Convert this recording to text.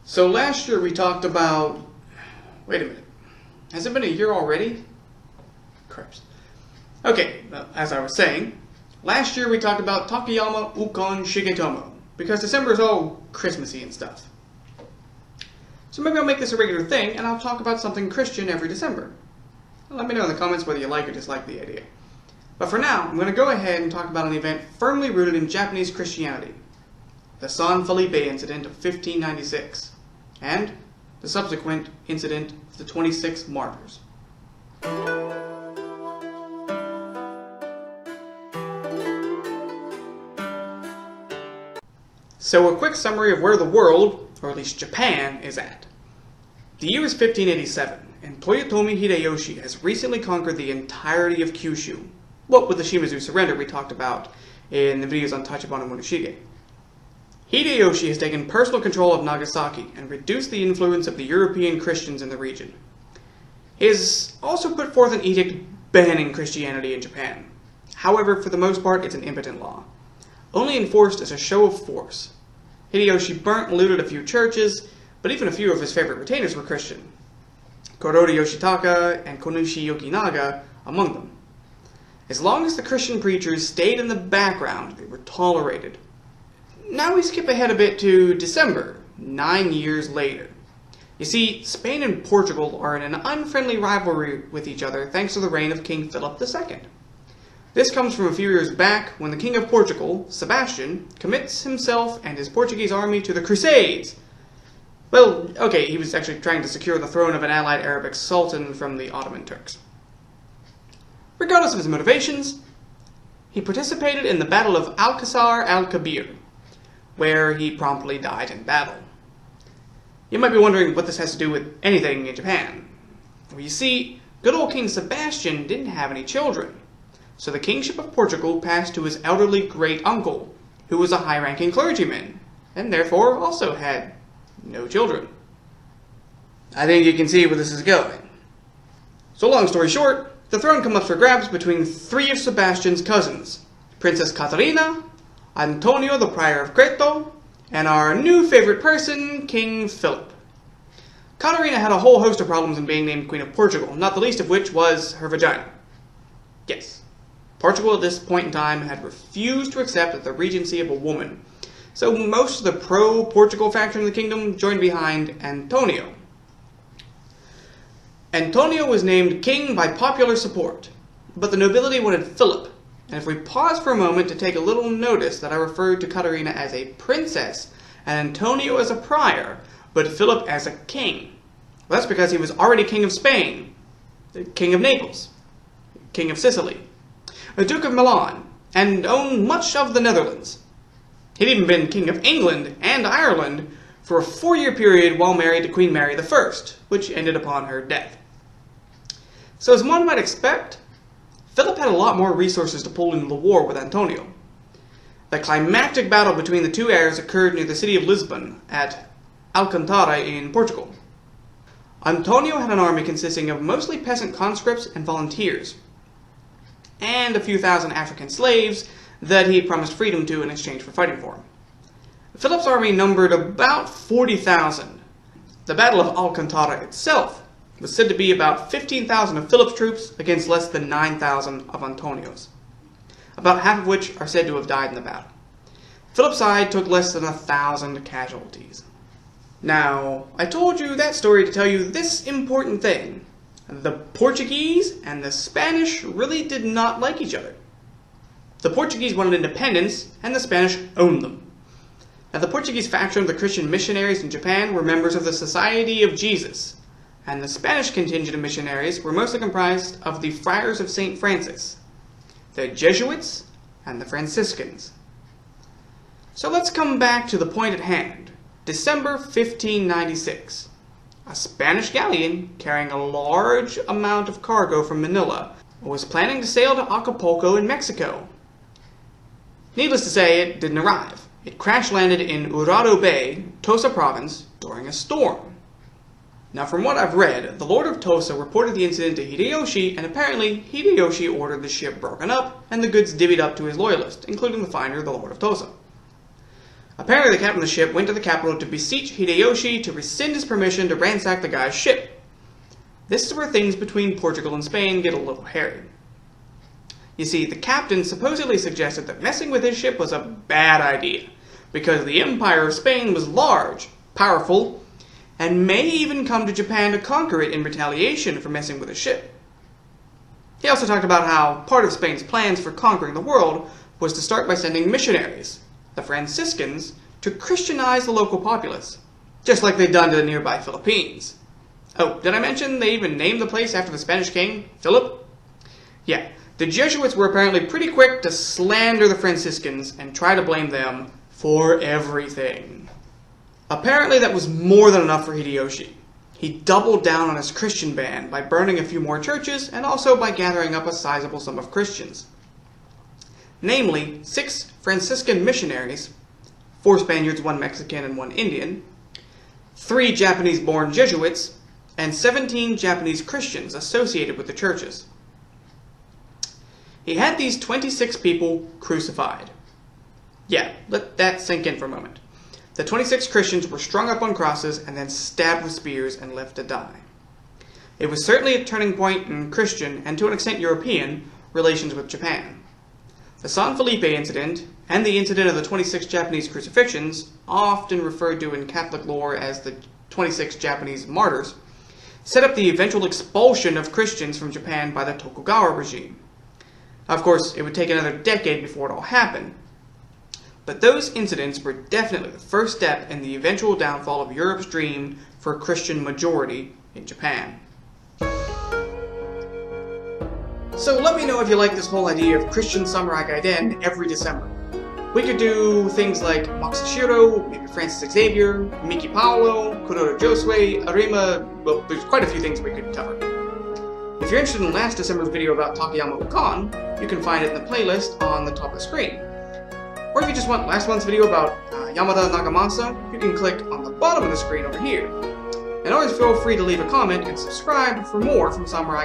So last year we talked about... Wait a minute. Has it been a year already? Crap. Okay, as I was saying, last year we talked about Takayama Ukon Shigetomo, because December is all Christmassy and stuff. So maybe I'll make this a regular thing, and I'll talk about something Christian every December. Let me know in the comments whether you like or dislike the idea. But for now, I'm going to go ahead and talk about an event firmly rooted in Japanese Christianity. The San Felipe incident of 1596, and the subsequent incident of the 26 Martyrs. So a quick summary of where the world, or at least Japan, is at. The year is 1587, and Toyotomi Hideyoshi has recently conquered the entirety of Kyushu, what with the Shimazu surrender we talked about in the videos on Tachibana Monoshige. Hideyoshi has taken personal control of Nagasaki and reduced the influence of the European Christians in the region. He has also put forth an edict banning Christianity in Japan. However, for the most part, it's an impotent law, only enforced as a show of force. Hideyoshi burnt and looted a few churches, but even a few of his favorite retainers were Christian. Korori Yoshitaka and Konushi Yokinaga among them. As long as the Christian preachers stayed in the background, they were tolerated. Now we skip ahead a bit to December, 9 years later. You see, Spain and Portugal are in an unfriendly rivalry with each other thanks to the reign of King Philip II. This comes from a few years back when the King of Portugal, Sebastian, commits himself and his Portuguese army to the Crusades. Well, okay, he was actually trying to secure the throne of an allied Arabic sultan from the Ottoman Turks. Regardless of his motivations, he participated in the Battle of Alcázar al-Kabir, where he promptly died in battle. You might be wondering what this has to do with anything in Japan. Well, you see, good old King Sebastian didn't have any children, so the kingship of Portugal passed to his elderly great-uncle, who was a high-ranking clergyman, and therefore also had no children. I think you can see where this is going. So long story short, the throne comes up for grabs between three of Sebastian's cousins, Princess Catarina, Antonio the Prior of Creto, and our new favorite person, King Philip. Catarina had a whole host of problems in being named Queen of Portugal, not the least of which was her vagina. Yes, Portugal at this point in time had refused to accept the regency of a woman, so most of the pro-Portugal faction in the kingdom joined behind Antonio. Antonio was named king by popular support, but the nobility wanted Philip. And if we pause for a moment to take a little notice that I referred to Catarina as a princess, and Antonio as a prior, but Philip as a king. Well, that's because he was already king of Spain, king of Naples, king of Sicily, a duke of Milan, and owned much of the Netherlands. He'd even been king of England and Ireland for a 4-year period while married to Queen Mary I, which ended upon her death. So as one might expect, Philip had a lot more resources to pull into the war with Antonio. The climactic battle between the two heirs occurred near the city of Lisbon at Alcântara in Portugal. Antonio had an army consisting of mostly peasant conscripts and volunteers, and a few thousand African slaves that he promised freedom to in exchange for fighting for him. Philip's army numbered about 40,000. The Battle of Alcântara itself was said to be about 15,000 of Philip's troops against less than 9,000 of Antonio's, about half of which are said to have died in the battle. Philip's side took less than 1,000 casualties. Now, I told you that story to tell you this important thing. The Portuguese and the Spanish really did not like each other. The Portuguese wanted independence, and the Spanish owned them. Now, the Portuguese faction of the Christian missionaries in Japan were members of the Society of Jesus, and the Spanish contingent of missionaries were mostly comprised of the Friars of St. Francis, the Jesuits, and the Franciscans. So let's come back to the point at hand. December 1596. A Spanish galleon carrying a large amount of cargo from Manila was planning to sail to Acapulco in Mexico. Needless to say, it didn't arrive. It crash-landed in Urado Bay, Tosa Province, during a storm. Now, from what I've read, the Lord of Tosa reported the incident to Hideyoshi, and apparently Hideyoshi ordered the ship broken up and the goods divvied up to his loyalists, including the finder, the Lord of Tosa. Apparently the captain of the ship went to the capital to beseech Hideyoshi to rescind his permission to ransack the guy's ship. This is where things between Portugal and Spain get a little hairy. You see, the captain supposedly suggested that messing with his ship was a bad idea, because the Empire of Spain was large, powerful, and may even come to Japan to conquer it in retaliation for messing with his ship. He also talked about how part of Spain's plans for conquering the world was to start by sending missionaries, the Franciscans, to Christianize the local populace, just like they'd done to the nearby Philippines. Oh, did I mention they even named the place after the Spanish king, Philip? Yeah, the Jesuits were apparently pretty quick to slander the Franciscans and try to blame them for everything. Apparently that was more than enough for Hideyoshi. He doubled down on his Christian ban by burning a few more churches and also by gathering up a sizable sum of Christians. Namely, 6 Franciscan missionaries, 4 Spaniards, 1 Mexican, and 1 Indian, 3 Japanese-born Jesuits, and 17 Japanese Christians associated with the churches. He had these 26 people crucified. Yeah, let that sink in for a moment. The 26 Christians were strung up on crosses and then stabbed with spears and left to die. It was certainly a turning point in Christian, and to an extent European, relations with Japan. The San Felipe incident, and the incident of the 26 Japanese crucifixions, often referred to in Catholic lore as the 26 Japanese Martyrs, set up the eventual expulsion of Christians from Japan by the Tokugawa regime. Of course, it would take another decade before it all happened, but those incidents were definitely the first step in the eventual downfall of Europe's dream for a Christian majority in Japan. So let me know if you like this whole idea of Christian Samurai Gaiden every December. We could do things like Maxashiro, maybe Francis Xavier, Miki Paolo, Kuroro Josue, Arima. Well, there's quite a few things we could cover. If you're interested in last December's video about Takayama Ukan, you can find it in the playlist on the top of the screen. Or if you just want last month's video about Yamada Nagamasa, you can click on the bottom of the screen over here. And always feel free to leave a comment and subscribe for more from Samurai